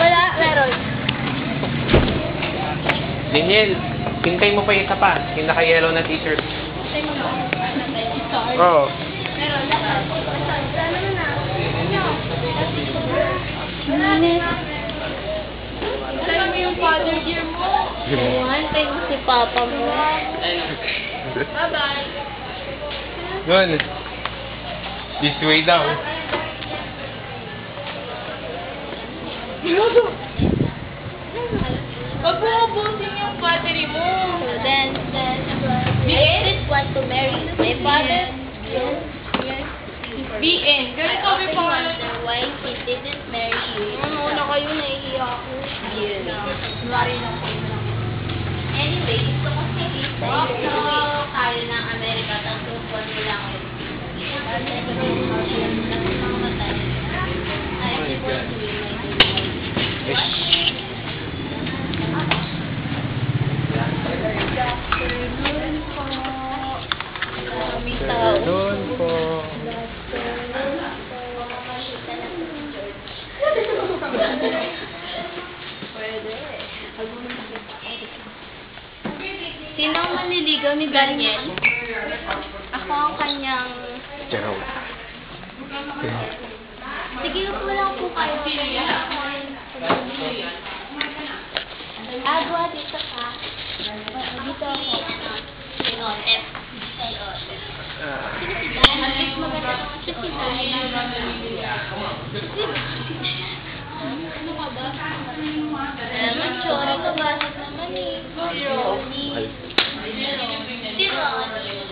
Wala, meron. Daniel, hintay mo pa yung isa pa. Yung naka-yellow na t-shirt. Oo. Meron, lahat. Ano na? Alam mo yung father dear mo. Tayo mo si papa mo. Bye-bye. Yun. This way daw. Huwag mo ubusin yung battery mo. Then, this one to marry my father. Yes. BN. Ganito may pangalan. Why he didn't marry you. Ano kayo, nahihiya ako. Mari lang ko. Anyway, gusto ko si Lisa. Kaya ng Amerika. Tapos one lang ako. Doon po. Sino ang manliligaw ni Daniel? Ako ang kanyang... Ciao. Sige, wala po kayo. Agwa, dito ka. Dito ako. Inotet. At least maganda naman siya si Daniel. Ano ka ba? Manchora ka ba? Naman eh. Si Ronnie. Si Ronnie.